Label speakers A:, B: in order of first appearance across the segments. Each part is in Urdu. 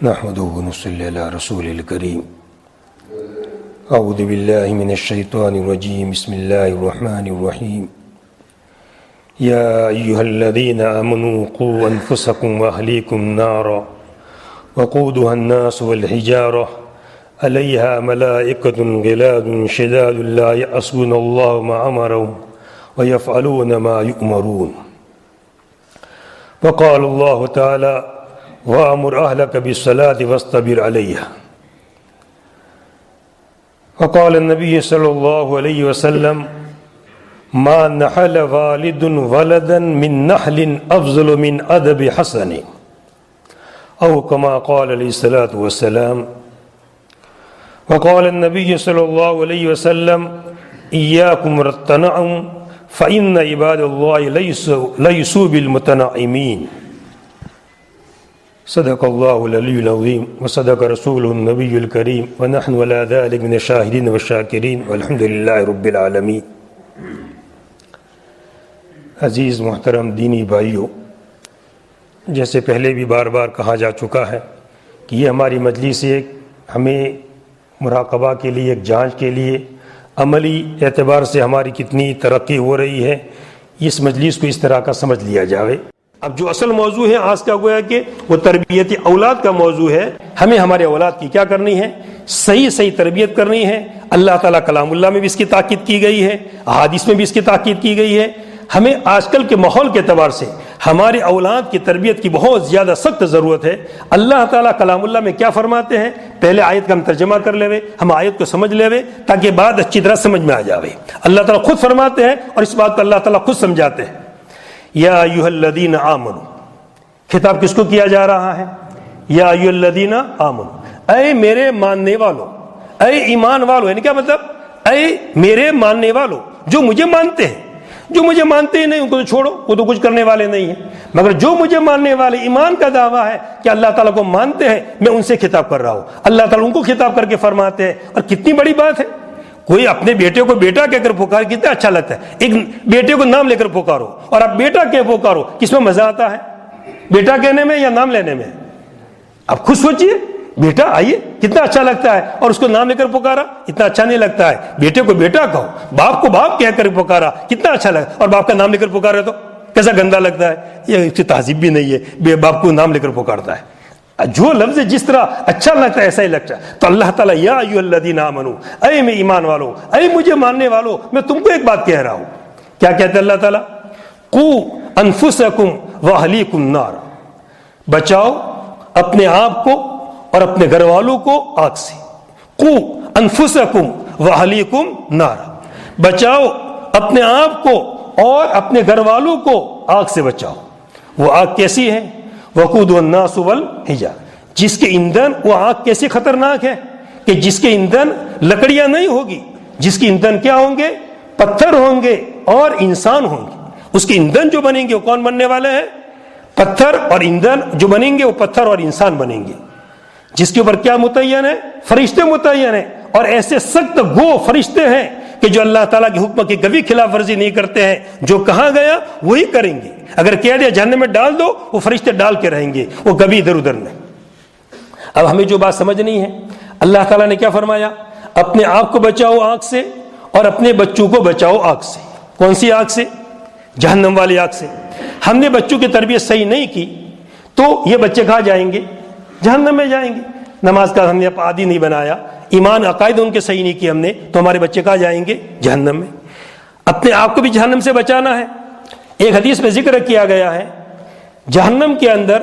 A: نحمده ونصلي على رسول الكريم اعوذ بالله من الشيطان الرجيم بسم الله الرحمن الرحيم يا ايها الذين امنوا قوا انفسكم واهليكم نارا وقودها الناس والحجاره عليها ملائكة غلاظ شداد لا يعصون الله ما أمرهم ويفعلون ما يؤمرون وقال الله تعالى وأمر أهلك بالصلاة واصطبر عليها وقال النبي صلى الله عليه وسلم ما نحل والد ولدا من نحل أفضل من أدب حسن أو كما قال عليه الصلاة والسلام وقال النبي صلى الله عليه وسلم إياكم والتنعم فإن عباد الله ليسوا بالمتنعمين صدق الله العلي العظيم وصدق رسوله النبي الكريم ونحن على ذلك من الشاهدين والشاكرين والحمد لله رب العالمين. عزیز محترم دینی بھائیوں، جیسے پہلے بھی بار بار کہا جا چکا ہے کہ یہ ہماری مجلس ایک ہمیں مراقبہ کے لیے، ایک جانچ کے لیے، عملی اعتبار سے ہماری کتنی ترقی ہو رہی ہے، اس مجلس کو اس طرح کا سمجھ لیا جاوے. اب جو اصل موضوع ہے آج کا گویا کہ وہ تربیت اولاد کا موضوع ہے. ہمیں ہمارے اولاد کی کیا کرنی ہے؟ صحیح تربیت کرنی ہے. اللہ تعالیٰ کلام اللہ میں بھی اس کی تاکید کی گئی ہے، احادیث میں بھی اس کی تاکید کی گئی ہے. ہمیں آج کل کے ماحول کے اعتبار سے ہمارے اولاد کی تربیت کی بہت زیادہ سخت ضرورت ہے. اللہ تعالیٰ کلام اللہ میں کیا فرماتے ہیں، پہلے آیت کا ہم ترجمہ کر لے، ہم آیت کو سمجھ لے تاکہ بات اچھی طرح سمجھ میں آ جاوے. اللہ تعالیٰ خود فرماتے ہیں اور اس بات کو اللہ تعالیٰ خود سمجھاتے ہیں. یا ایھا الذین آمنوا، خطاب کس کو کیا جا رہا ہے؟ یا ایھا الذین آمنوا، اے میرے ماننے والو، اے ایمان والو. یعنی کیا مطلب؟ اے میرے ماننے والو، جو مجھے مانتے ہیں. جو مجھے مانتے ہی نہیں ان کو تو چھوڑو، وہ تو کچھ کرنے والے نہیں ہیں. مگر جو مجھے ماننے والے، ایمان کا دعویٰ ہے کہ اللہ تعالیٰ کو مانتے ہیں، میں ان سے خطاب کر رہا ہوں. اللہ تعالیٰ ان کو خطاب کر کے فرماتے ہیں. اور کتنی بڑی بات ہے، کوئی اپنے بیٹے کو بیٹا کہہ کر پکارے، کتنا اچھا لگتا ہے. ایک بیٹے کو نام لے کر پکارو اور آپ بیٹا کہہ پکارو، کس میں مزہ آتا ہے؟ بیٹا کہنے میں یا نام لینے میں؟ اب خود سوچئے، بیٹا آئیے کتنا اچھا لگتا ہے، اور اس کو نام لے کر پکارا اتنا اچھا نہیں لگتا ہے. بیٹے کو بیٹا کہو، باپ کو باپ کہہ کر پکارا کتنا اچھا لگتا ہے، اور باپ کا نام لے کر پکارے تو کیسا گندا لگتا ہے. یہ اس کی تہذیب بھی نہیں ہے، باپ کو نام لے کر پکارتا ہے. جو لفظ جس طرح اچھا لگتا ہے ایسا ہی لگتا ہے. تو اللہ تعالیٰ یا ایھا الذین آمنوا، اے میں ایمان والو، اے مجھے ماننے والو، میں تم کو ایک بات کہہ رہا ہوں. کیا کہتے ہیں اللہ تعالیٰ؟ قوا انفسکم واہلیکم نارا، بچاؤ اپنے آپ کو اور اپنے گھر والوں کو آگ سے. قوا انفسکم واہلیکم نارا، بچاؤ اپنے آپ کو اور اپنے گھر والوں کو آگ سے بچاؤ. وہ آگ کیسی ہے؟ وقودها الناس والحجارہ، جس کے ایندھن، وہ آگ کیسی خطرناک ہے کہ جس کے ایندھن لکڑیاں نہیں ہوگی، جس کے ایندھن کیا ہوں گے؟ پتھر ہوں گے اور انسان ہوں گے. اس کے ایندھن جو بنیں گے وہ کون بننے والے ہیں؟ پتھر. اور ایندھن جو بنیں گے وہ پتھر اور انسان بنیں گے. جس کے اوپر کیا متعین ہے؟ فرشتے متعین ہیں. اور ایسے سخت گو فرشتے ہیں کہ جو اللہ تعالیٰ کے حکم کی کبھی خلاف ورزی نہیں کرتے ہیں. جو کہاں گیا وہی کریں گے. اگر کہہ دیا جہنم میں ڈال دو، وہ فرشتے ڈال کے رہیں گے، وہ کبھی ادھر ادھر نہیں. اب ہمیں جو بات سمجھنی ہے، اللہ تعالیٰ نے کیا فرمایا؟ اپنے آپ کو بچاؤ آگ سے اور اپنے بچوں کو بچاؤ آگ سے. کون سی آگ سے؟ جہنم والی آگ سے. ہم نے بچوں کی تربیت صحیح نہیں کی تو یہ بچے کہاں جائیں گے؟ جہنم میں جائیں گے. نماز کا ہم نے عادی نہیں بنایا، ایمان عقائد ان کے صحیح نہیں کیے ہم نے، تو ہمارے بچے کہاں جائیں گے؟ جہنم میں. اپنے آپ کو بھی جہنم سے بچانا ہے. ایک حدیث میں ذکر کیا گیا ہے، جہنم کے اندر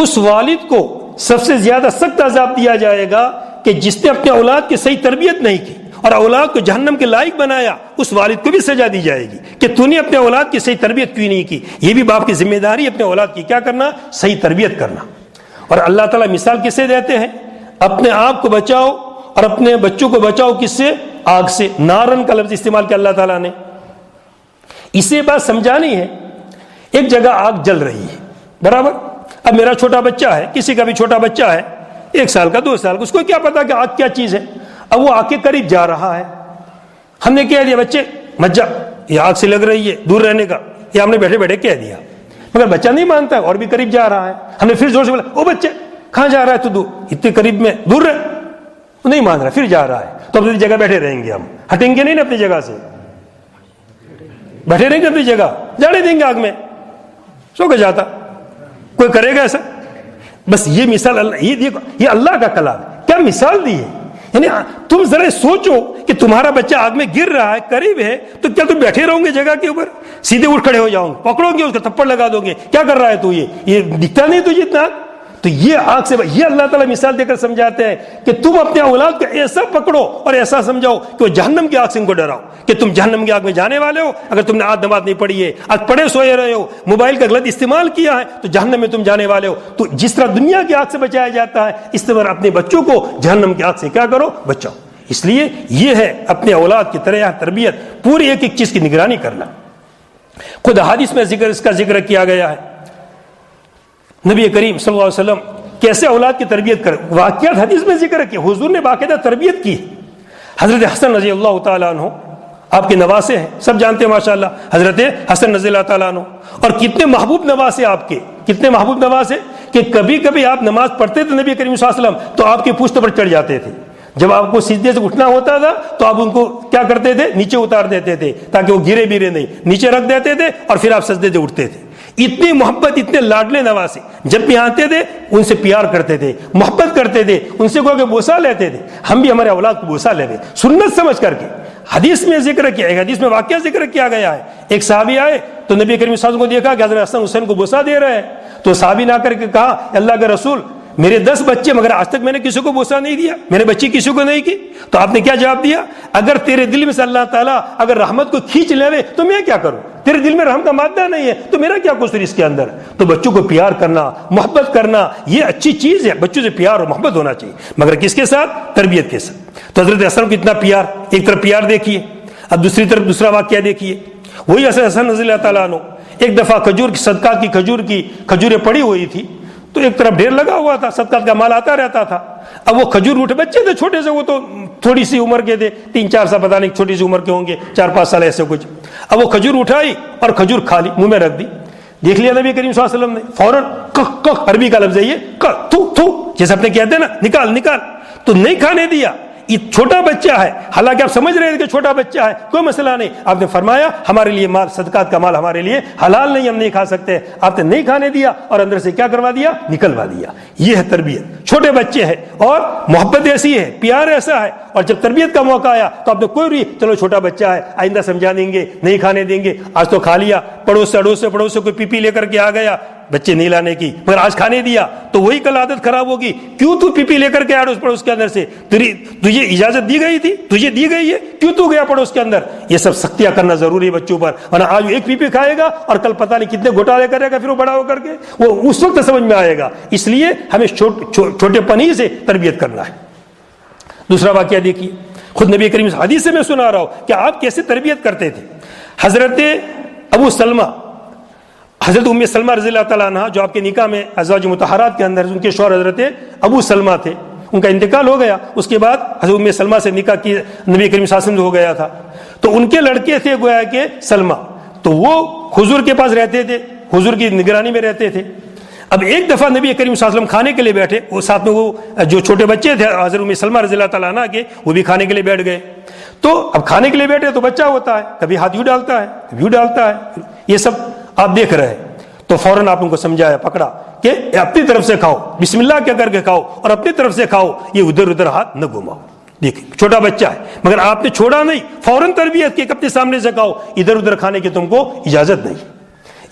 A: اس والد کو سب سے زیادہ سخت عذاب دیا جائے گا کہ جس نے اپنے اولاد کی صحیح تربیت نہیں کی اور اولاد کو جہنم کے لائق بنایا. اس والد کو بھی سزا دی جائے گی کہ تو نے اپنے اولاد کی صحیح تربیت کیوں نہیں کی. یہ بھی باپ کی ذمہ داری، اپنے اولاد کی کیا کرنا؟ صحیح تربیت کرنا. اور اللہ تعالیٰ مثال کس سے دیتے ہیں؟ اپنے آپ کو بچاؤ اور اپنے بچوں کو بچاؤ کس سے؟ آگ سے. نارن کا لفظ استعمال کیا اللہ تعالیٰ نے. اسے بات سمجھانی ہے. ایک جگہ آگ جل رہی ہے، برابر. اب میرا چھوٹا بچہ ہے، کسی کا بھی چھوٹا بچہ ہے، 1 سال کا 2 سال کا، اس کو کیا پتا کہ آگ کیا چیز ہے. اب وہ آگ کے قریب جا رہا ہے، ہم نے کہہ دیا بچے مت جا، یہ آگ سے لگ رہی ہے، دور رہنے کا. یہ ہم نے بیٹھے بیٹھے کہہ دیا، مگر بچہ نہیں مانتا اور بھی قریب جا رہا ہے. ہم نے پھر زور سے بولا او بچے کہاں جا رہا ہے تو اتنے قریب میں دور رہ, نہیں مان رہا, پھر جا رہا ہے. تو اپنی جگہ بیٹھے رہیں گے, ہم ہٹیں گے نہیں نا اپنی جگہ سے, بیٹھے رہیں گے اپنی جگہ, جانے دیں گے آگ میں, سو کے جاتا. کوئی کرے گا ایسا؟ بس یہ مثال اللہ, یہ دیکھو یہ اللہ کا کلام ہے, کیا مثال دی ہے. یعنی تم ذرا سوچو کہ تمہارا بچہ آگ میں گر رہا ہے, قریب ہے, تو کیا تم بیٹھے رہو گے جگہ کے اوپر؟ سیدھے اٹھ کھڑے ہو جاؤ گے, پکڑو گے اس کا, تھپڑ لگا دو گے, کیا کر رہا ہے تو یہ دکھتا نہیں تجھے اتنا؟ تو یہ آگ سے, یہ اللہ تعالیٰ مثال دے کر سمجھاتے ہیں کہ تم اپنے اولاد کو ایسا پکڑو اور ایسا سمجھاؤ کہ وہ جہنم کی آگ سے ان کو ڈراؤ کہ تم جہنم کی آگ میں جانے والے ہو. اگر تم نے آج نماز نہیں پڑھی ہے, آج پڑھے سوئے رہے ہو, موبائل کا غلط استعمال کیا ہے, تو جہنم میں تم جانے والے ہو. تو جس طرح دنیا کی آگ سے بچایا جاتا ہے, اس طرح اپنے بچوں کو جہنم کی آگ سے کیا کرو, بچاؤ. اس لیے یہ ہے اپنے اولاد کی طرح تربیت, پوری ایک ایک چیز کی نگرانی کرنا. خود حدیث میں اس کا ذکر کیا گیا ہے. نبی کریم صلی اللہ علیہ وسلم کیسے اولاد کی تربیت کرے, واقعات حدیث میں ذکر کیا. حضور نے باقاعدہ تربیت کی. حضرت حسن رضی اللہ تعالیٰ عنہ آپ کے نواسے ہیں, سب جانتے ہیں ماشاءاللہ, حضرت حسن رضی اللہ تعالیٰ عنہ. اور کتنے محبوب نواسے آپ کے, کتنے محبوب نواسے کہ کبھی کبھی آپ نماز پڑھتے تھے نبی کریم صلی اللہ علیہ وسلم, تو آپ کے پشت پر چڑھ جاتے تھے. جب آپ کو سجدے سے اٹھنا ہوتا تھا تو آپ ان کو کیا کرتے تھے, نیچے اتار دیتے تھے تاکہ وہ گرے بیرے نہیں, نیچے رکھ دیتے تھے اور پھر آپ سجدے سے اٹھتے تھے. اتنی محبت, اتنے لاڈلے نواسے, جب بھی آتے تھے ان سے پیار کرتے تھے, محبت کرتے تھے, ان سے کوئی بوسا لیتے تھے. ہم بھی ہمارے اولاد کو بوسا لے, سنت سمجھ کر کے. حدیث میں ذکر کیا, ایک حدیث میں واقعہ ذکر کیا گیا ہے. ایک صحابی آئے تو نبی کریم صلی اللہ علیہ وسلم کو دیکھا کہ حضرت حسن حسین کو بوسا دے رہے ہیں. تو صحابی نے آ کر کے کہا, اللہ کے رسول, میرے 10 بچے, مگر آج تک میں نے کسی کو بوسا نہیں دیا, میں نے بچی کسی کو نہیں کی. تو آپ نے کیا جواب دیا, اگر تیرے دل میں سے اللہ تعالیٰ اگر رحمت کو کھینچ لے تو میں کیا کروں, تیرے دل میں رحم کا مادہ نہیں ہے تو میرا کیا قصور اس کے اندر. تو بچوں کو پیار کرنا, محبت کرنا, یہ اچھی چیز ہے, بچوں سے پیار اور محبت ہونا چاہیے, مگر کس کے ساتھ, تربیت کے ساتھ. تو حضرت حسن کو اتنا پیار, ایک طرف پیار دیکھیے, اب دوسری طرف دوسرا واقعہ دیکھیے. وہی حضرت حسن رضی اللہ تعالیٰ عنہ ایک دفعہ کھجور کی صدقات کی کھجوریں پڑی ہوئی تھی, تو ایک طرف ڈھیر لگا ہوا تھا, صدقات کا مال آتا رہتا تھا. اب وہ کھجور اٹھے, بچے تھے چھوٹے سے, وہ تو تھوڑی سی عمر کے تھے, 3-4 سال, پتہ نہیں چھوٹی سی عمر کے ہوں گے, 4-5 سال ایسے کچھ. اب وہ کھجور اٹھائی اور کھجور کھا لی, منہ میں رکھ دی. دیکھ لیا نبی کریم صلی اللہ علیہ وسلم نے, فوراً کخ کخ, عربی کا لفظ ہے یہ, تھو تھو, جیسے اپنے کہتے ہیں نا, نکال نکال, تو نہیں کھانے دیا. یہ چھوٹا بچہ ہے, حالانکہ آپ سمجھ رہے تھے کہ چھوٹا بچہ ہے, کوئی مسئلہ نہیں. آپ نے فرمایا ہمارے لیے مال, صدقات کا مال ہمارے لیے حلال نہیں, ہم نہیں کھا سکتے. آپ نے نہیں کھانے دیا اور اندر سے کیا کروا دیا, نکلوا دیا. یہ ہے تربیت. چھوٹے بچے ہیں اور محبت ایسی ہے, پیار ایسا ہے, اور جب تربیت کا موقع آیا تو آپ نے کوئی چلو چھوٹا بچہ ہے, آئندہ سمجھا دیں گے, نہیں کھانے دیں گے. آج تو کھا لیا, پڑوس سے کوئی پی لے کر کے آ گیا, بچے نہیں لانے کی, مگر آج کھانے دیا تو وہی کل عادت خراب ہوگی. کیوں تو پی لے کر کے آیا پڑوس کے اندر سے, تجھے اجازت دی گئی تھی, تجھے دی گئی ہے, کیوں تو گیا پڑوس کے اندر. یہ سب سختیاں کرنا ضروری ہے بچوں پر, ورنہ آج ایک پی کھائے گا اور کل پتہ نہیں کتنے گھوٹالے کرے گا, پھر وہ بڑا ہو کر کے وہ اس وقت سمجھ میں آئے گا. اس لیے ہمیں چھوٹے پن ہی سے تربیت کرنا ہے. دوسرا واقعہ دیکھیے, خود نبی کریم حدیث سے میں سنا رہا ہوں کہ آپ کیسے تربیت کرتے تھے. حضرت ابو سلمہ, حضرت ام سلمہ رضی اللہ تعالیٰ عنہ, جو آپ کے نکاح میں ازواج مطہرات کے اندر ان کے شوہر حضرت ابو سلمہ تھے, ان کا انتقال ہو گیا. اس کے بعد حضرت ام سلمہ سے نکاح کی نبی کریم صلی اللہ علیہ وسلم ہو گیا تھا. تو ان کے لڑکے تھے گویا کہ سلمہ, تو وہ حضور کے پاس رہتے تھے, حضور کی نگرانی میں رہتے تھے. اب ایک دفعہ نبی کریم صلی اللہ علیہ وسلم کھانے کے لیے بیٹھے, وہ ساتھ میں وہ جو چھوٹے بچے تھے حضرت ام سلمہ رضی اللہ تعالیٰ عنہ کے, وہ بھی کھانے کے لیے بیٹھ گئے. تو اب کھانے کے لیے بیٹھے تو بچہ ہوتا ہے, کبھی ہاتھ یوں ڈالتا ہے, کبھی یوں ڈالتا ہے, یہ سب آپ دیکھ رہے ہیں. تو فوراً آپ ان کو سمجھایا, پکڑا کہ اپنی طرف سے کھاؤ, بسم اللہ کیا کر کے کھاؤ, اور اپنی طرف سے کھاؤ, یہ ادھر ادھر ہاتھ نہ گھماؤ. دیکھیں چھوٹا بچہ ہے, مگر آپ نے چھوڑا نہیں, فوراً تربیت کی, اپنے سامنے سے کھاؤ, ادھر ادھر کھانے کی تم کو اجازت نہیں.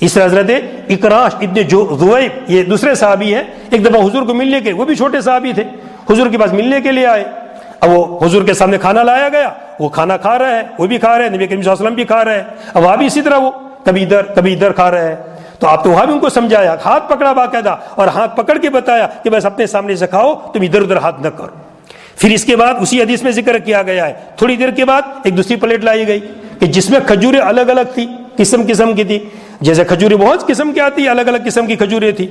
A: اس طرح حضرت اکراش ابن ذویب, یہ دوسرے صحابی ہیں, ایک دفعہ حضور کو ملنے کے, وہ بھی چھوٹے صحابی تھے, حضور کے پاس ملنے کے لیے آئے. اب وہ حضور کے سامنے کھانا لایا گیا, وہ کھانا کھا رہے ہیں, وہ بھی کھا رہے ہیں, نبی کریم صلی اللہ علیہ وسلم بھی کھا رہے ہیں. اب وہاں بھی اسی طرح وہ کبھی ادھر کھا رہے ہیں. تو آپ تو وہاں بھی ان کو سمجھایا, ہاتھ پکڑا باقاعدہ, اور ہاتھ پکڑ کے بتایا کہ بس اپنے سامنے سے کھاؤ, تم ادھر ادھر ہاتھ نہ کرو. پھر اس کے بعد اسی حدیث میں ذکر کیا گیا ہے, تھوڑی دیر کے بعد ایک دوسری پلیٹ لائی گئی کہ جس میں کھجوریں الگ الگ تھی, قسم کی تھی, جیسے کھجوریں بہت قسم کی آتی, الگ الگ قسم کی کھجوریں تھی.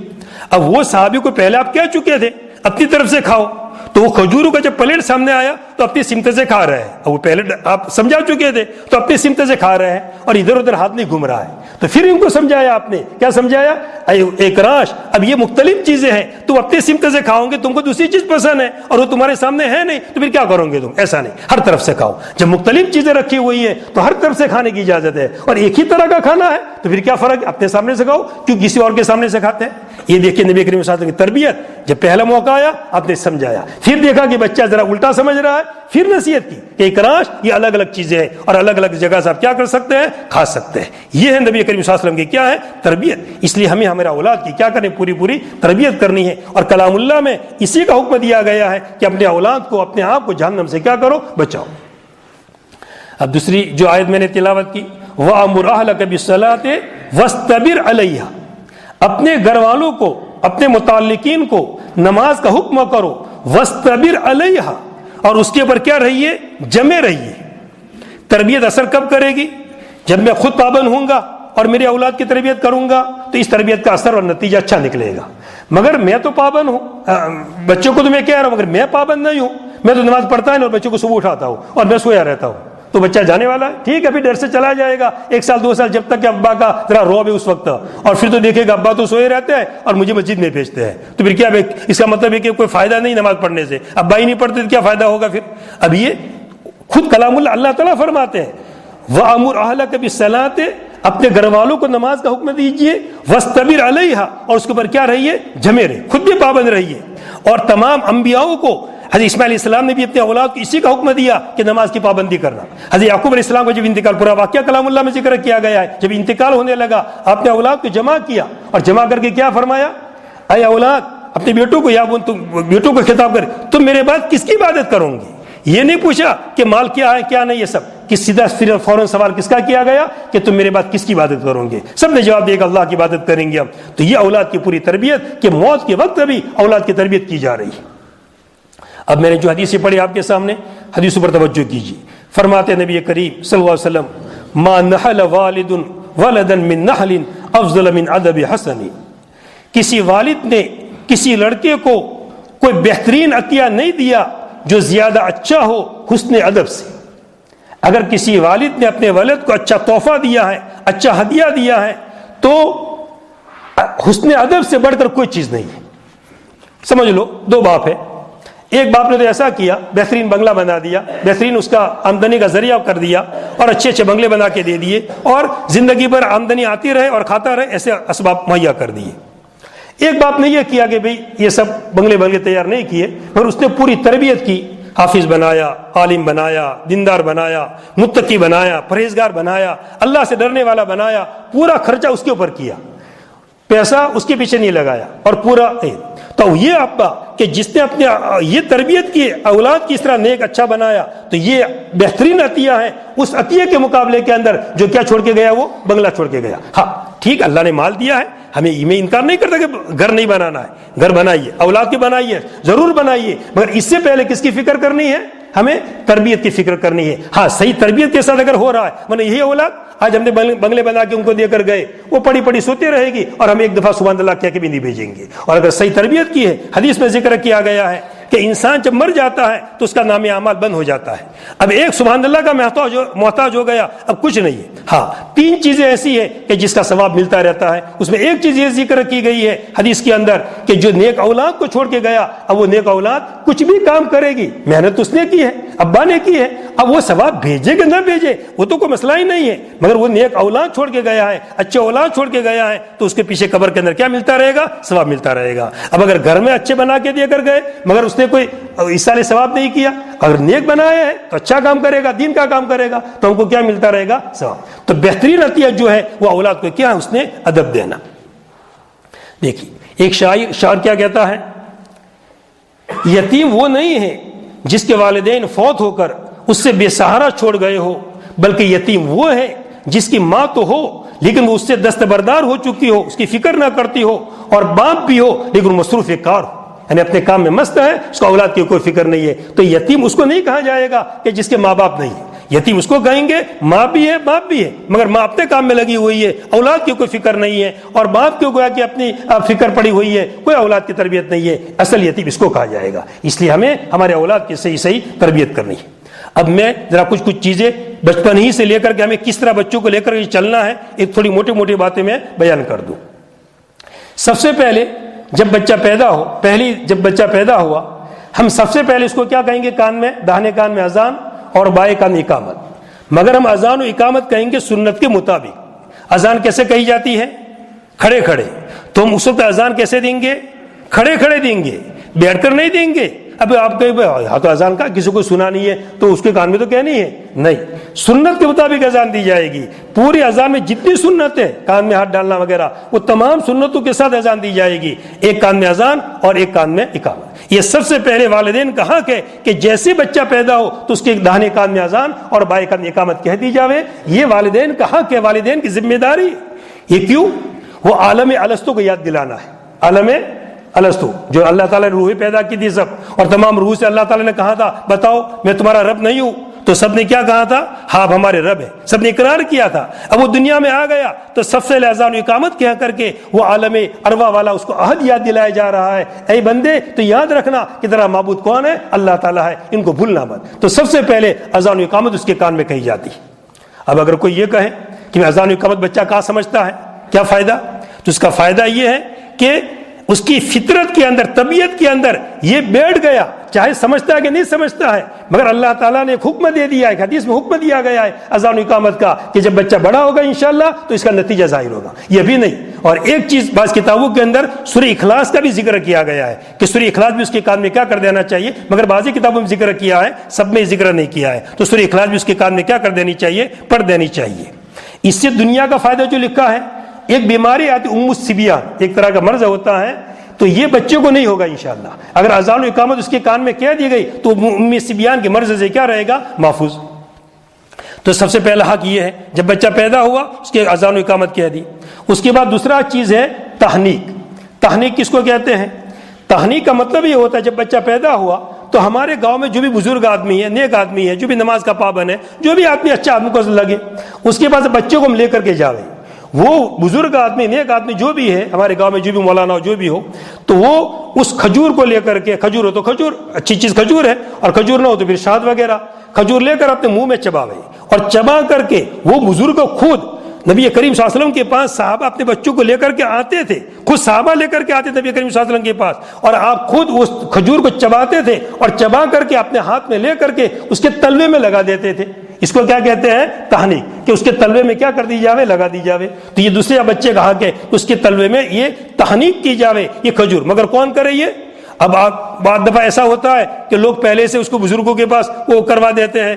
A: اب وہ صحابی کو پہلے آپ کہہ چکے تھے اپنی طرف سے کھاؤ, تو وہ کھجوروں کا جب پلیٹ سامنے آیا تو اپنی سمت سے کھا رہے ہیں. اب وہ پہلے آپ سمجھا چکے تھے تو اپنی سمت سے کھا رہے ہیں اور ادھر ادھر ہاتھ نہیں گھوم رہا ہے. تو پھر ان کو سمجھایا آپ نے، کیا سمجھایا؟ اکراش، اب یہ مختلف چیزیں ہیں، تم اپنے سمت سے کھاؤ گے، تم کو دوسری چیز پسند ہے اور وہ تمہارے سامنے ہے نہیں، تو پھر کیا کرو گے تم؟ ایسا نہیں، ہر طرف سے کھاؤ۔ جب مختلف چیزیں رکھی ہوئی ہیں تو ہر طرف سے کھانے کی اجازت ہے، اور ایک ہی طرح کا کھانا ہے تو پھر کیا فرق ہے؟ اپنے سامنے سے کھاؤ، کیوں کسی اور کے سامنے سے کھاتے ہیں؟ یہ دیکھیے نبی کریم صلی اللہ علیہ وسلم کی تربیت، جب پہلا موقع آیا آپ نے سمجھایا، پھر دیکھا کہ بچہ ذرا الٹا سمجھ رہا ہے، پھر نصیحت کی کہ اکراش یہ الگ الگ چیزیں ہیں اور الگ الگ جگہ سے آپ کیا کر سکتے ہیں؟ کھا سکتے ہیں۔ یہ ہے نبی کریم صلی اللہ علیہ وسلم کی کیا ہے؟ تربیت۔ اس لیے ہمیں ہمارا اولاد کی کیا کریں؟ پوری تربیت کرنی ہے، اور کلام اللہ میں اسی کا حکم دیا گیا ہے کہ اپنے اولاد کو، اپنے آپ کو جہنم سے کیا کرو؟ بچاؤ۔ اب دوسری جو آیت میں نے تلاوت کی، وَأَمُرْ أَهْلَكَ بِالصَّلَاةِ وَاسْتَبِرْ عَلَيْهَا، اپنے گھر والوں کو، اپنے متعلقین کو نماز کا حکم کرو، وَاسْتَبِرْ عَلَيْهَا، اور اس کے اوپر کیا رہیے؟ جمے رہیے۔ تربیت اثر کب کرے گی؟ جب میں خود پابند ہوں گا اور میرے اولاد کی تربیت کروں گا تو اس تربیت کا اثر اور نتیجہ اچھا نکلے گا۔ مگر میں تو پابند ہوں، بچوں کو تو میں کہہ رہا ہوں، مگر میں پابند نہیں ہوں، میں تو نماز پڑھتا ہوں اور بچوں کو صبح اٹھاتا ہوں اور میں سویا رہتا ہوں، تو بچہ جانے والا ہے، ٹھیک ہے پھر ڈر سے چلا جائے گا 1 سال 2 سال، جب تک کہ ابا کا ذرا روب ہے اس وقت، اور پھر تو دیکھے گا ابا تو سوئے رہتے ہیں اور مجھے مسجد میں بھیجتے ہیں، تو پھر کیا اس کا مطلب ہے کہ کوئی فائدہ نہیں نماز پڑھنے سے، ابا ہی نہیں پڑھتے تو کیا فائدہ ہوگا پھر؟ اب یہ خود کلام اللہ تعالیٰ فرماتے ہیں وَأَمُرْ أَهْلَكَ بِالصَّلَاةِ، اپنے گھر والوں کو نماز کا حکم دیجئے، وَاسْتَبِرْ عَلَيْهَا، اور اس کے اوپر کیا رہیے؟ جمے رہے، خود بھی پابند رہیے۔ اور تمام انبیاءوں کو، حضرت اسماعیل علیہ السلام نے بھی اپنے اولاد کو اسی کا حکم دیا کہ نماز کی پابندی کرنا۔ حضرت یعقوب علیہ السلام کا جب انتقال، پورا واقعہ کلام اللہ میں ذکر کیا گیا ہے، جب انتقال ہونے لگا آپ نے اولاد کو جمع کیا اور جمع کر کے کیا فرمایا؟ اے اولاد، اپنے بیٹوں کو یا بیٹوں کو خطاب کر، تم میرے بعد کس کی عبادت کرو گے؟ یہ نہیں پوچھا کہ مال کیا ہے کیا نہیں، یہ سب سیدھا فوراً سوال کس کا کیا گیا کہ تم میرے بعد کس کی عبادت کرو گے؟ سب نے جواب دیا کہ اللہ کی عبادت کریں گے ہم۔ تو یہ اولاد کی پوری تربیت کہ موت کے وقت بھی اولاد کی تربیت کی جا رہی ہے۔ اب میں نے جو حدیثیں پڑھی آپ کے سامنے، حدیثوں پر توجہ کیجیے۔ فرماتے نبی کریم صلی اللہ علیہ وسلم ما نحل والد ولدا من نحل افضل من ادب حسن، کسی والد نے کسی لڑکے کو کوئی بہترین عطیہ نہیں دیا جو زیادہ اچھا ہو حسن ادب سے۔ اگر کسی والد نے اپنے ولد کو اچھا تحفہ دیا ہے، اچھا ہدیہ دیا ہے، تو حسن ادب سے بڑھ کر کوئی چیز نہیں ہے۔ سمجھ لو 2 باپ ہے، ایک باپ نے تو ایسا کیا، بہترین بنگلہ بنا دیا، بہترین اس کا آمدنی کا ذریعہ کر دیا اور اچھے اچھے بنگلے بنا کے دے دیے، اور زندگی بھر آمدنی آتی رہے اور کھاتا رہے، ایسے اسباب مہیا کر دیے۔ ایک باپ نے یہ کیا کہ بھئی یہ سب بنگلے تیار نہیں کیے، مگر اس نے پوری تربیت کی، حافظ بنایا، عالم بنایا، دیندار بنایا، متقی بنایا، پرہیزگار بنایا، اللہ سے ڈرنے والا بنایا، پورا خرچہ اس کے اوپر کیا، پیسہ اس کے پیچھے نہیں لگایا، اور پورا تو یہ ابا کہ جس نے اپنے یہ تربیت کی، اولاد کی اس طرح نیک اچھا بنایا، تو یہ بہترین عطیہ ہے اس عطیے کے مقابلے کے اندر جو کیا چھوڑ کے گیا؟ وہ بنگلہ چھوڑ کے گیا۔ ہاں ٹھیک، اللہ نے مال دیا ہے، ہمیں میں انکار نہیں کرتا کہ گھر نہیں بنانا ہے، گھر بنائیے، اولاد کی بنائیے، ضرور بنائیے، مگر اس سے پہلے کس کی فکر کرنی ہے؟ ہمیں تربیت کی فکر کرنی ہے۔ ہاں صحیح تربیت کے ساتھ اگر ہو رہا ہے، مطلب یہی اولاد آج ہم نے بنگلے بنا کے ان کو دے کر گئے، وہ پڑی پڑی سوتی رہے گی اور ہم ایک دفعہ سبحان اللہ کہہ کے بھی نہیں بھیجیں گے۔ اور اگر صحیح تربیت کی ہے، حدیث میں ذکر کیا گیا ہے کہ انسان جب مر جاتا ہے تو اس کا نام اعمال بند ہو جاتا ہے، اب ایک سبحان اللہ کا محتاج ہو گیا، اب کچھ نہیں ہے۔ ہاں 3 چیزیں ایسی ہیں کہ جس کا ثواب ملتا رہتا ہے، اس میں ایک چیز یہ ذکر کی گئی ہے حدیث کے اندر کہ جو نیک اولاد کو چھوڑ کے گیا، اب وہ نیک اولاد کچھ بھی کام کرے گی، محنت اس نے کی ہے، ابا نے کی ہے، اب وہ ثواب بھیجے کہ نہ بھیجے وہ تو کوئی مسئلہ ہی نہیں ہے، مگر وہ نیک اولاد چھوڑ کے گیا ہے، اچھے اولاد چھوڑ کے گیا ہے، تو اس کے پیچھے قبر کے اندر کیا ملتا رہے گا؟ ثواب ملتا رہے گا۔ اب اگر گھر میں اچھے بنا کے دے کر گئے مگر اس نے کوئی ایسا ثواب نہیں کیا، اگر نیک بنایا ہے تو اچھا کام کرے گا، دین کا کام کرے گا، تو ہم کو کیا ملتا رہے گا؟ ثواب۔ تو بہترین عطیہ جو ہے وہ اولاد کو کیا ہے؟ اس نے ادب دینا۔ دیکھیے ایک شاعر کیا کہتا ہے، یتیم وہ نہیں ہے جس کے والدین فوت ہو کر اس سے بے سہارا چھوڑ گئے ہو، بلکہ یتیم وہ ہے جس کی ماں تو ہو لیکن وہ اس سے دستبردار ہو چکی ہو، اس کی فکر نہ کرتی ہو، اور باپ بھی ہو لیکن مصروف کار ہو، یعنی اپنے کام میں مست ہے، اس کو اولاد کی کوئی فکر نہیں ہے۔ تو یتیم اس کو نہیں کہا جائے گا کہ جس کے ماں باپ نہیں ہے، یتیم اس کو کہیں گے ماں بھی ہے باپ بھی ہے، مگر ماں اپنے کام میں لگی ہوئی ہے، اولاد کی کوئی فکر نہیں ہے، اور باپ کو گویا کہ اپنی فکر پڑی ہوئی ہے، کوئی اولاد کی تربیت نہیں ہے، اصل یتیم اس کو کہا جائے گا۔ اس لیے ہمیں ہمارے اولاد کی صحیح تربیت کرنی ہے۔ اب میں ذرا کچھ چیزیں بچپن ہی سے لے کر کے ہمیں کس طرح بچوں کو لے کر کے چلنا ہے، ایک تھوڑی موٹی موٹی باتیں میں بیان کر دوں۔ سب سے پہلے جب بچہ پیدا ہوا ہم سب سے پہلے اس کو کیا کہیں گے؟ کان میں، داہنے کان میں اذان اور بائیں کان میں اقامت۔ مگر ہم اذان و اقامت کہیں گے سنت کے مطابق۔ اذان کیسے کہی جاتی ہے؟ کھڑے کھڑے۔ تو ہم اس وقت اذان کیسے دیں گے؟ کھڑے کھڑے دیں گے، بیٹھ کر نہیں دیں گے۔ اب آپ کہیں ہاں تو اذان کا کسی کو سنا نہیں ہے تو اس کے کان میں تو کہنی ہے، نہیں، سنت کے مطابق اذان دی جائے گی۔ پوری اذان میں جتنی سنت ہے، کان میں ہاتھ ڈالنا وغیرہ، وہ تمام سنتوں کے ساتھ اذان دی جائے گی، ایک کان میں اذان اور ایک کان میں اقامت۔ یہ سب سے پہلے والدین کا حق ہے کہ جیسے بچہ پیدا ہو تو اس کے داہنے کان میں اذان اور بائیں کان میں اقامت کہہ دی جاوے۔ یہ والدین کا حق ہے، والدین کی ذمہ داری۔ یہ کیوں؟ وہ عالم الستو کو یاد دلانا ہے۔ عالم الستو جو اللہ تعالیٰ نے روح پیدا کی تھی سب، اور تمام روح سے اللہ تعالیٰ نے کہا تھا بتاؤ میں تمہارا رب نہیں ہوں، تو سب نے کیا کہا تھا؟ ہاں آپ ہمارے رب ہیں، سب نے اقرار کیا تھا۔ اب وہ دنیا میں آ گیا تو سب سے اذان و اقامت کہہ کر کے وہ عالم ارواح والا اس کو عہد یاد دلایا جا رہا ہے، اے بندے تو یاد رکھنا کہ تیرا معبود کون ہے؟ اللہ تعالیٰ ہے، ان کو بھولنا مت۔ تو سب سے پہلے اذان و اقامت اس کے کان میں کہی جاتی۔ اب اگر کوئی یہ کہے کہ اذان و اقامت بچہ کہاں سمجھتا ہے، کیا فائدہ؟ تو اس کا فائدہ یہ ہے کہ اس کی فطرت کے اندر، طبیعت کے اندر یہ بیٹھ گیا، چاہے سمجھتا ہے کہ نہیں سمجھتا ہے، مگر اللہ تعالیٰ نے ایک حکم دے دیا ہے، حدیث میں حکم دیا گیا ہے اذان و اقامت کا کہ جب بچہ بڑا ہوگا انشاءاللہ تو اس کا نتیجہ ظاہر ہوگا۔ یہ بھی نہیں، اور ایک چیز بعض کتابوں کے اندر سورہ اخلاص کا بھی ذکر کیا گیا ہے کہ سورہ اخلاص بھی اس کے کان میں کیا کر دینا چاہیے، مگر بعضی کتابوں میں ذکر کیا ہے، سب میں ذکر نہیں کیا ہے۔ تو سورہ اخلاص بھی اس کے کان میں کیا کر دینی چاہیے؟ پڑھ دینی چاہیے۔ اس سے دنیا کا فائدہ جو لکھا ہے، ایک بیماری آتی السبیان، ایک طرح کا مرض ہوتا ہے، تو یہ بچے کو نہیں ہوگا انشاءاللہ۔ اگر اذان و اقامت اس کے کان میں کہہ دی گئی تو السبیان کے مرض سے کیا رہے گا؟ محفوظ۔ تو سب سے پہلا حق یہ ہے جب بچہ پیدا ہوا اس کے اذان و اقامت کہہ دی۔ اس کے بعد دوسرا چیز ہے تحنیک۔ تحنیک کس کو کہتے ہیں؟ تحنیک کا مطلب یہ ہوتا ہے جب بچہ پیدا ہوا تو ہمارے گاؤں میں جو بھی بزرگ آدمی ہے، نیک آدمی ہے، جو بھی نماز کا پابند ہے، جو بھی آدمی اچھا آدمی کو لگے، اس کے پاس بچے کو ہم لے کر کے جاوے۔ وہ بزرگ آدمی، نیک آدمی جو بھی ہے ہمارے گاؤں میں، جو بھی مولانا ہو، جو بھی ہو، تو وہ اس کھجور کو لے کر کے، کھجور ہو تو کھجور، اچھی چیز کھجور ہے، اور کھجور نہ ہو تو پھر شہد وغیرہ، کھجور لے کر اپنے منہ میں چباوے، اور چبا کر کے وہ بزرگ خود نبی کریم صلی اللہ علیہ وسلم کے پاس صحابہ اپنے بچوں کو لے کر کے آتے تھے، خود صحابہ لے کر کے آتے تھے نبی کریم صلی اللہ علیہ وسلم کے پاس، اور آپ خود اس کھجور کو چباتے تھے اور چبا کر کے اپنے ہاتھ میں لے کر کے اس کے تلوے میں لگا دیتے تھے۔ اس کو کیا کہتے ہیں؟ تحنیک، کہ اس کے تلوے میں کیا کر دی جاوے؟ لگا دی جاوے۔ تو یہ دوسرے بچے کا حق ہے اس کے تلوے میں یہ تحنیک کی جاوے، یہ کھجور۔ مگر کون کرے یہ؟ اب بعض دفعہ ایسا ہوتا ہے کہ لوگ پہلے سے اس کو بزرگوں کے پاس وہ کروا دیتے ہیں،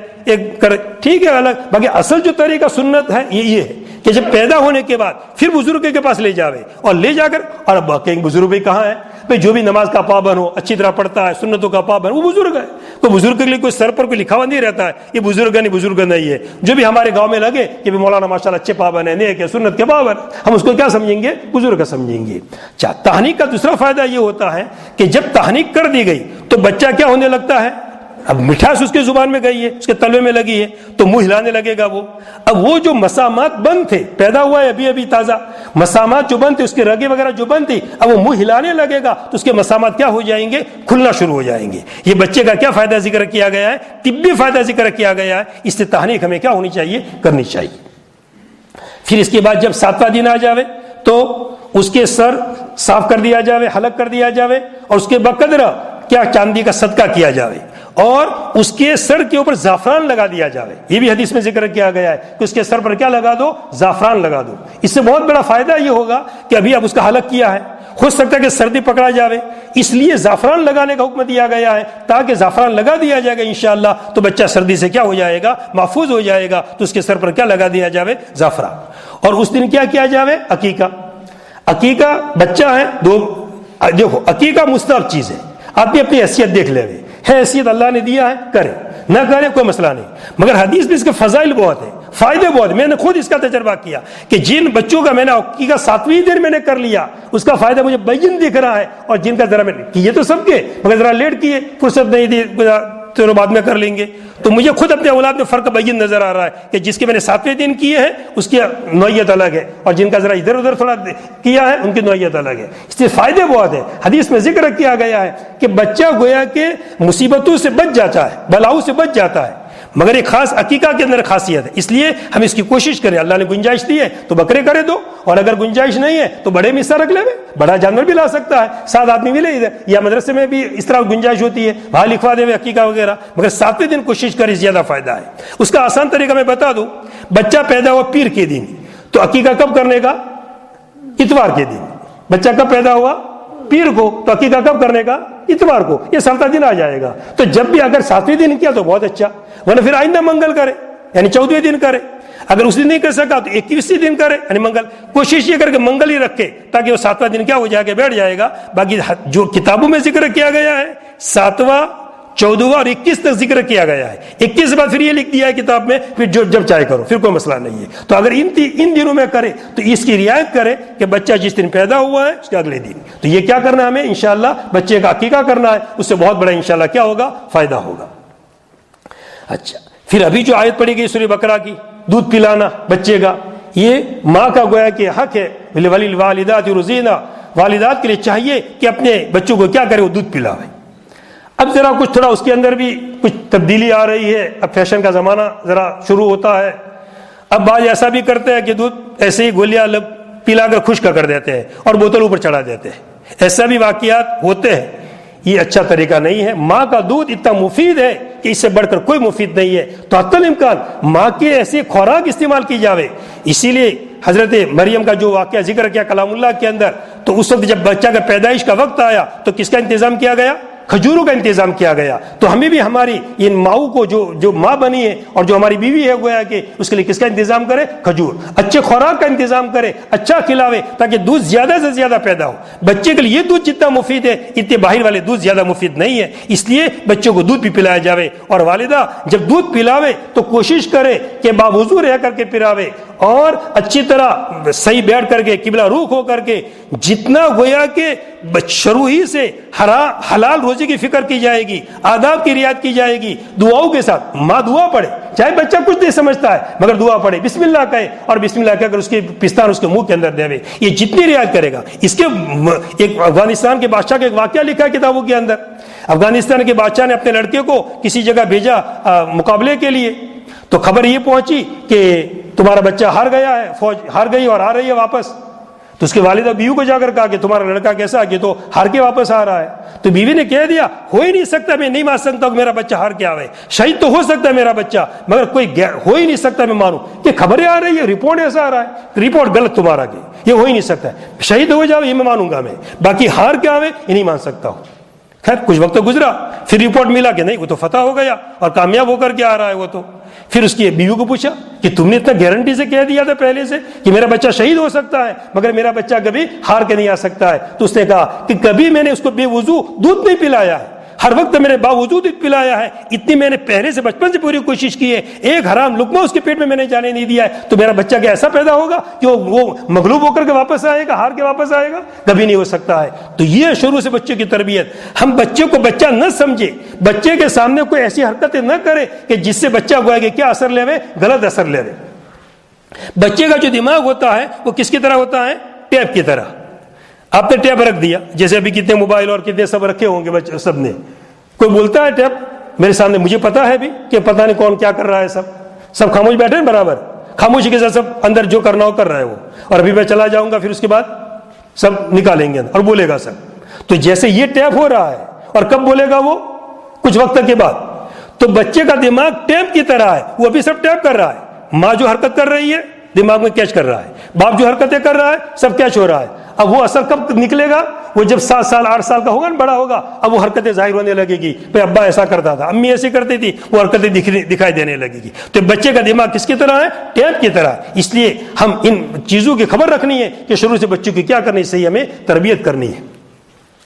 A: ٹھیک ہے الگ، باقی اصل جو طریقہ سنت ہے یہ ہے کہ جب پیدا ہونے کے بعد پھر بزرگ کے پاس لے جاوے، اور لے جا کر، اور اب باقی بزرگ بھی کہاں ہے بھائی؟ جو بھی نماز کا پابند ہو، اچھی طرح پڑھتا ہے، سنتوں کا پابند، وہ بزرگ ہے۔ تو بزرگ کے لیے کوئی سر پر کوئی لکھا ہوا نہیں رہتا ہے یہ بزرگ نہیں، بزرگ نہیں ہے۔ جو بھی ہمارے گاؤں میں لگے کہ مولانا ماشاءاللہ اچھے پابند ہے، نیک ہے، سنت کے پابند، ہم اس کو کیا سمجھیں گے؟ بزرگ سمجھیں گے۔ تحنیک کا دوسرا فائدہ یہ ہوتا ہے کہ جب تحنیک کر دی گئی تو بچہ کیا ہونے لگتا ہے؟ اب مٹھاس اس کے زبان میں گئی ہے، اس کے تلوے میں لگی ہے، تو منہ ہلانے لگے گا وہ۔ اب وہ جو مسامات بند تھے، پیدا ہوا ہے ابھی تازہ، مسامات جو بند تھے، اس کے رگیں وغیرہ جو بند تھی، اب وہ منہ ہلانے لگے گا تو اس کے مسامات کیا ہو جائیں گے؟ کھلنا شروع ہو جائیں گے۔ یہ بچے کا کیا فائدہ ذکر کیا گیا ہے؟ طبی فائدہ ذکر کیا گیا ہے۔ اس سے تحنیک ہمیں کیا ہونی چاہیے؟ کرنی چاہیے۔ پھر اس کے بعد جب 7واں دن آ جاوے تو اس کے سر صاف کر دیا جاوے، حلق کر دیا جاوے، اور اس کے بقدر کیا چاندی کا صدقہ کیا جاوے، اور اس کے سر کے اوپر زعفران لگا دیا جاوے۔ یہ بھی حدیث میں ذکر کیا گیا ہے کہ اس کے سر پر کیا لگا دو؟ زعفران لگا دو۔ اس سے بہت بڑا فائدہ یہ ہوگا کہ ابھی اب اس کا حلق کیا ہے، ہو سکتا ہے کہ سردی پکڑا جاوے، اس لیے زعفران لگانے کا حکم دیا گیا ہے، تاکہ زعفران لگا دیا جائے گا انشاءاللہ تو بچہ سردی سے کیا ہو جائے گا؟ محفوظ ہو جائے گا۔ تو اس کے سر پر کیا لگا دیا جاوے؟ زعفران۔ اور اس دن کیا کیا جاوے؟ عقیقہ۔ عقیقہ بچہ ہے دیکھو عقیقہ مستحب چیز ہے، آپ اپنی حیثیت دیکھ لے، حیثیت اللہ نے دیا ہے، کرے نہ کرے کوئی مسئلہ نہیں، مگر حدیث میں اس کے فضائل بہت ہیں، فائدے بہت ہیں۔ میں نے خود اس کا تجربہ کیا کہ جن بچوں کا میں نے عقیقہ 7ویں دن میں نے کر لیا اس کا فائدہ مجھے بین دکھ رہا ہے، اور جن کا ذرا میں نے کیے تو سب کے مگر ذرا لیٹ کیے، فرصت نہیں دی، تو بعد میں کر لیں گے، تو مجھے خود اپنے اولاد میں فرق بین نظر آ رہا ہے کہ جس کے میں نے 7ویں دن کیے ہیں اس کی نوعیت الگ ہے، اور جن کا ذرا ادھر ادھر تھوڑا کیا ہے ان کی نوعیت الگ ہے۔ اس سے فائدے بہت ہیں۔ حدیث میں ذکر کیا گیا ہے کہ بچہ گویا کہ مصیبتوں سے بچ جاتا ہے، بلاؤں سے بچ جاتا ہے، مگر ایک خاص عقیقہ کے اندر خاصیت ہے، اس لیے ہم اس کی کوشش کریں. اللہ نے گنجائش دی ہے تو بکرے کرے دو، اور اگر گنجائش نہیں ہے تو بڑے میں حصہ رکھ لے، بڑا جانور بھی لا سکتا ہے، 7 آدمی بھی لے ادھر، یا مدرسے میں بھی اس طرح گنجائش ہوتی ہے، وہاں لکھوا دے عقیقہ وغیرہ. مگر 7ویں دن کوشش کرے، زیادہ فائدہ ہے. اس کا آسان طریقہ میں بتا دوں، بچہ پیدا ہوا پیر کے دن، تو عقیقہ کب کرنے کا؟ اتوار کے دن. بچہ کب پیدا ہوا؟ پیر کو، تو عقیقہ کب کرنے کا؟ اتوار کو. یہ 7واں دن آ جائے گا. تو جب بھی اگر 7ویں دن کیا تو بہت اچھا، ورنہ پھر آئندہ منگل کرے، یعنی 14ویں دن کرے. اگر اس دن نہیں کر سکا تو 21ویں دن کرے، یعنی منگل. کوشش یہ کر کے منگل ہی رکھے تاکہ وہ 7واں دن کیا ہو جائے گا، بیٹھ جائے گا. باقی جو کتابوں میں ذکر کیا گیا ہے 7واں 14واں اور 21 تک ذکر کیا گیا ہے. 21 کے بعد پھر یہ لکھ دیا ہے کتاب میں، پھر جب چاہے کرو، پھر کوئی مسئلہ نہیں ہے. تو اگر ان دنوں میں کرے تو اس کی رعایت کرے کہ بچہ جس دن پیدا ہوا ہے اس کے اگلے دن. تو یہ کیا کرنا ہے ہمیں؟ انشاءاللہ بچے کا عقیقہ کرنا ہے. اس سے بہت بڑا انشاءاللہ کیا ہوگا؟ فائدہ ہوگا. اچھا، پھر ابھی جو آیت پڑھی گئی سورہ بقرہ کی، دودھ پلانا بچے کا، یہ ماں کا گویا کہ حق ہے. وَلِلْوَالِدَاتِ يُرْضِعْنَ، والدات کے لیے چاہیے کہ اپنے بچوں کو کیا کرے؟ وہ دودھ پلاوے. اب ذرا کچھ تھوڑا اس کے اندر بھی کچھ تبدیلی آ رہی ہے. اب فیشن کا زمانہ ذرا شروع ہوتا ہے. اب بعض ایسا بھی کرتے ہیں کہ دودھ ایسے ہی گولیاں پلا کر خشک کر دیتے ہیں اور بوتل اوپر چڑھا دیتے ہیں. ایسا بھی واقعات ہوتے ہیں. یہ اچھا طریقہ نہیں ہے. ماں کا دودھ اتنا مفید ہے کہ اس سے بڑھ کر کوئی مفید نہیں ہے. تو حتی الامکان ماں کے ایسے خوراک استعمال کی جاوے. اسی لیے حضرت مریم کا جو واقعہ ذکر کیا کلام اللہ کے اندر، تو اس وقت جب بچہ کا پیدائش کا وقت آیا تو کس کا انتظام کیا گیا؟ کھجوروں کا انتظام کیا گیا. تو ہمیں بھی ہماری ان ماؤں کو جو ماں بنی ہے اور جو ہماری بیوی ہے گویا کہ اس کے لیے کس کا انتظام کرے؟ کھجور. اچھے خوراک کا انتظام کرے، اچھا کھلاوے تاکہ دودھ زیادہ سے زیادہ پیدا ہو. بچے کے لیے یہ دودھ جتنا مفید ہے اتنے باہر والے دودھ زیادہ مفید نہیں ہے. اس لیے بچوں کو دودھ بھی پلایا جاوے. اور والدہ جب دودھ پلاوے تو کوشش کرے کہ باوضو رہ کر کے پلاوے، اور اچھی طرح صحیح بیٹھ کر کے قبلہ رخ ہو کر کے جتنا گویا کہ شروع ہی سے حلال روزی کی فکر کی جائے گی، آداب کی رعایت کی جائے گی، دعاؤں کے ساتھ. ماں دعا پڑھے، چاہے بچہ کچھ نہیں سمجھتا ہے مگر دعا پڑھے، بسم اللہ کہے، اور بسم اللہ کہہ کر اس کے پستان اس کے منہ کے اندر دے. یہ جتنی رعایت کرے گا. اس کے ایک افغانستان کے بادشاہ کا ایک واقعہ لکھا ہے کتابوں کے اندر. افغانستان کے بادشاہ نے اپنے لڑکے کو کسی جگہ بھیجا مقابلے کے لیے. تو خبر یہ پہنچی کہ تمہارا بچہ ہار گیا ہے، فوج ہار گئی اور آ رہی ہے واپس. تو اس کے والدہ بیوی کو جا کر کہا کہ تمہارا لڑکا کیسا ہے کہ تو ہار کے واپس آ رہا ہے. تو بیوی نے کہہ دیا ہو ہی نہیں سکتا، میں نہیں مان سکتا کہ میرا بچہ ہار کے آوے. شہید تو ہو سکتا ہے میرا بچہ، مگر کوئی ہو ہی نہیں سکتا میں مانوں کہ خبریں آ رہی ہے، رپورٹ ایسا آ رہا ہے، رپورٹ غلط تمہارا کی، یہ ہو ہی نہیں سکتا. شہید ہو جاؤ یہ میں مانوں گا، میں باقی ہار کے آوے یہ نہیں مان سکتا ہوں. خیر کچھ وقت گزرا، پھر رپورٹ ملا کہ نہیں وہ تو فتح ہو گیا اور کامیاب ہو کر کے آ رہا ہے وہ تو. پھر اس کی بیوی کو پوچھا کہ تم نے اتنا گارنٹی سے کہہ دیا تھا پہلے سے کہ میرا بچہ شہید ہو سکتا ہے مگر میرا بچہ کبھی ہار کے نہیں آ سکتا ہے. تو اس نے کہا کہ کبھی میں نے اس کو بے وضو دودھ نہیں پلایا ہے، ہر وقت میں نے باوضو دودھ پلایا ہے. اتنی میں نے پہلے سے بچپن سے پوری کوشش کی ہے، ایک حرام لقمہ اس کے پیٹ میں نے جانے نہیں دیا ہے. تو میرا بچہ کیا ایسا پیدا ہوگا کہ وہ مغلوب ہو کر کے واپس آئے گا، ہار کے واپس آئے گا؟ کبھی نہیں ہو سکتا ہے. تو یہ شروع سے بچے کی تربیت. ہم بچے کو بچہ نہ سمجھے، بچے کے سامنے کوئی ایسی حرکتیں نہ کرے کہ جس سے بچہ گویا کہ کیا اثر لے، غلط اثر لے. بچے کا جو دماغ ہوتا ہے وہ کس کی طرح ہوتا ہے؟ ٹیپ کی طرح. آپ نے ٹیپ رکھ دیا، جیسے ابھی کتنے موبائل اور کتنے سب رکھے ہوں گے بچے سب نے. کوئی بولتا ہے ٹیپ میرے سامنے، مجھے پتا ہے بھی کہ پتہ نہیں کون کیا کر رہا ہے. سب خاموش بیٹھے ہیں، برابر خاموشی کے ساتھ سب اندر جو کرنا ہو کر رہا ہے وہ. اور ابھی میں چلا جاؤں گا، پھر اس کے بعد سب نکالیں گے اور بولے گا سب. تو جیسے یہ ٹیپ ہو رہا ہے، اور کب بولے گا وہ؟ کچھ وقت کے بعد. تو بچے کا دماغ ٹیپ کی طرح ہے، وہ ابھی سب ٹیپ کر رہا ہے. ماں جو حرکت کر رہی ہے دماغ میں کیچ کر رہا ہے، باپ جو حرکتیں کر رہا ہے سب کیچ ہو رہا ہے. اب وہ اثر کب نکلے گا؟ وہ جب 7 سال 8 سال کا ہوگا نا، بڑا ہوگا، اب وہ حرکتیں ظاہر ہونے لگے گی. بھائی ابا ایسا کرتا تھا، امی ایسی کرتی تھی، وہ حرکتیں دکھائی دینے لگے گی. تو بچے کا دماغ کس کی طرح ہے؟ ٹیپ کی طرح. اس لیے ہم ان چیزوں کی خبر رکھنی ہے کہ شروع سے بچوں کی کیا کرنی صحیح، ہمیں تربیت کرنی ہے.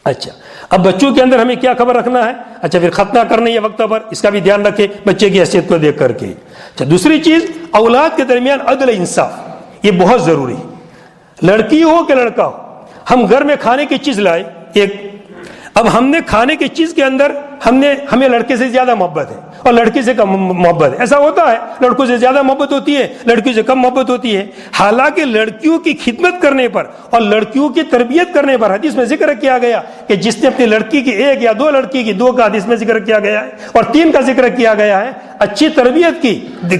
A: اچھا، اب بچوں کے اندر ہمیں کیا خبر رکھنا ہے؟ اچھا، پھر ختنہ کرنی ہے وقت پر، اس کا بھی دھیان رکھے بچے کی حیثیت کو دیکھ کر کے. اچھا، دوسری چیز اولاد کے درمیان عدل انصاف، یہ بہت ضروری ہے. لڑکی ہو کہ لڑکا ہو، ہم گھر میں کھانے کی چیز لائے ایک، اب ہم نے کھانے کی چیز کے اندر ہمیں لڑکے سے زیادہ محبت ہے اور لڑکی سے کم محبت ہے. ایسا ہوتا ہے، لڑکوں سے زیادہ محبت ہوتی ہے، لڑکیوں سے کم محبت ہوتی ہے. حالانکہ لڑکیوں کی خدمت کرنے پر اور لڑکیوں کی تربیت کرنے پر حدیث میں ذکر کیا گیا کہ جس نے اپنی لڑکی کی 1 یا 2 لڑکی کی 2 کا حدیث میں ذکر کیا گیا ہے اور 3 کا ذکر کیا گیا ہے. اچھی تربیت کی,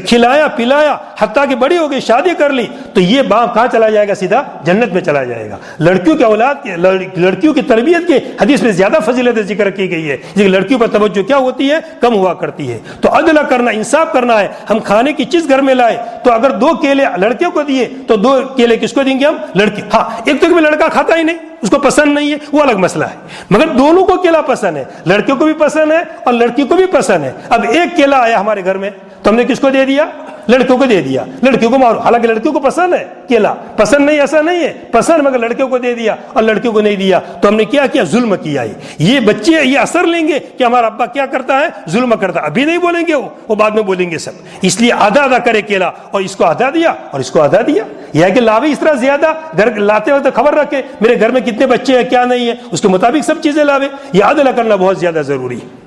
A: کھلایا پلایا, حتیٰ کہ بڑی ہو گئی, شادی کر لی, تو یہ باپ کہاں چلا جائے گا؟ سیدھا جنت میں چلا جائے گا. لڑکیوں کی اولاد کے, لڑکیوں کی تربیت کے حدیث میں زیادہ فضیلت ذکر کی گئی ہے, لیکن لڑکیوں پر توجہ کیا ہوتی ہے؟ کم ہوا کرتی ہے. تو عدل کرنا, انصاف کرنا ہے. ہم کھانے کی چیز گھر میں لائے تو اگر 2 کیلے لڑکیوں کو دیے تو 2 کیلے کس کو دیں گے؟ ہم لڑکی. ہاں, ایک تو لڑکا کھاتا ہی نہیں, اس کو پسند نہیں ہے, وہ الگ مسئلہ ہے, مگر دونوں کو کیلا پسند ہے, لڑکیوں کو بھی پسند ہے اور لڑکی کو بھی پسند ہے. اب ایک کیلا آیا ہمارے گھر میں تو ہم نے کس کو دے دیا؟ لڑکیوں کو دے دیا. لڑکیوں کو مارو, حالانکہ لڑکیوں کو پسند ہے کیلا, پسند نہیں ایسا نہیں ہے, پسند, مگر لڑکیوں کو دے دیا اور لڑکیوں کو نہیں دیا. تو ہم نے کیا کیا؟ ظلم کیا. یہ بچے یہ اثر لیں گے کہ ہمارا ابا کیا کرتا ہے؟ ظلم کرتا ہے. ابھی نہیں بولیں گے, وہ بعد میں بولیں گے سب. اس لیے آدھا کرے کیلا, اور اس کو آدھا دیا اور اس کو آدھا دیا. یہ ہے کہ لاوے اس طرح زیادہ, گھر لاتے وقت خبر رکھے میرے گھر میں کتنے بچے ہیں کیا نہیں ہے, اس کے مطابق سب چیزیں لاوے. یہ عدل کرنا بہت زیادہ ضروری ہے.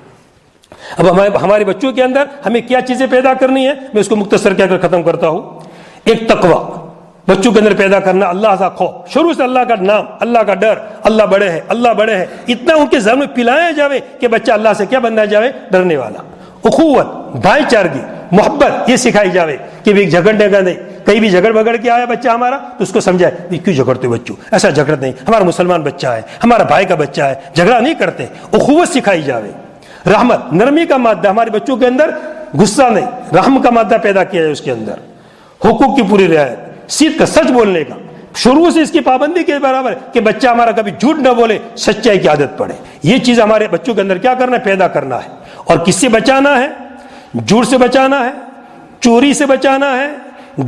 A: اب ہمارے بچوں کے اندر ہمیں کیا چیزیں پیدا کرنی ہے, میں اس کو مختصر کہہ کر ختم کرتا ہوں. ایک تقوی بچوں کے اندر پیدا کرنا, اللہ کا خوف, شروع سے اللہ کا نام, اللہ کا ڈر, اللہ بڑے ہے, اللہ بڑے ہے, اتنا ان کے ذہن میں پلایا جاوے کہ بچہ اللہ سے کیا بننا جاوے؟ ڈرنے والا. اخوت, بھائی چارگی, محبت, یہ سکھائی جاوے کہ بھی جھگڑنے کا نہیں. کہیں بھی جھگڑ بگڑ کے آیا بچہ ہمارا تو اس کو سمجھائے کیوں جھگڑتے بچوں, ایسا جھگڑ نہیں, ہمارا مسلمان بچہ ہے, ہمارا بھائی کا بچہ ہے, جھگڑا نہیں کرتے. اخوت سکھائی جاوے. رحمت, نرمی کا مادہ ہمارے بچوں کے اندر, غصہ نہیں, رحم کا مادہ پیدا کیا ہے اس کے اندر. حقوق کی پوری رعایت, صدق کا, سچ بولنے کا, شروع سے اس کی پابندی کے برابر کہ بچہ ہمارا کبھی جھوٹ نہ بولے, سچائی کی عادت پڑے. یہ چیز ہمارے بچوں کے اندر کیا کرنا ہے؟ پیدا کرنا ہے. اور کس سے بچانا ہے؟ جھوٹ سے بچانا ہے, چوری سے بچانا ہے,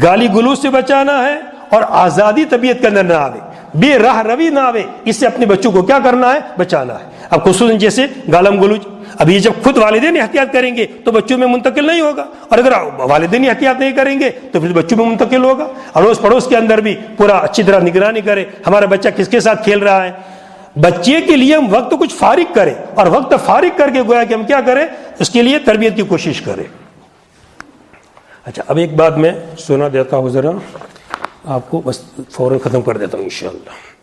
A: گالی گلوچ سے بچانا ہے, اور آزادی طبیعت کے اندر نہ آوے, بے راہ روی نہ آوے. اس سے اپنے بچوں کو کیا کرنا ہے؟ بچانا ہے. اب خصوصاً جیسے گالم گلوچ, اب یہ جب خود والدین احتیاط کریں گے تو بچوں میں منتقل نہیں ہوگا, اور اگر والدین احتیاط نہیں کریں گے تو پھر بچوں میں منتقل ہوگا. اڑوس پڑوس کے اندر بھی پورا اچھی طرح نگرانی کرے, ہمارا بچہ کس کے ساتھ کھیل رہا ہے. بچے کے لیے ہم وقت کچھ فارغ کریں, اور وقت فارغ کر کے گویا کہ ہم کیا کریں, اس کے لیے تربیت کی کوشش کریں. اچھا, اب ایک بات میں سنا دیتا ہوں ذرا آپ کو, بس فوراً ختم کر دیتا ہوں انشاءاللہ.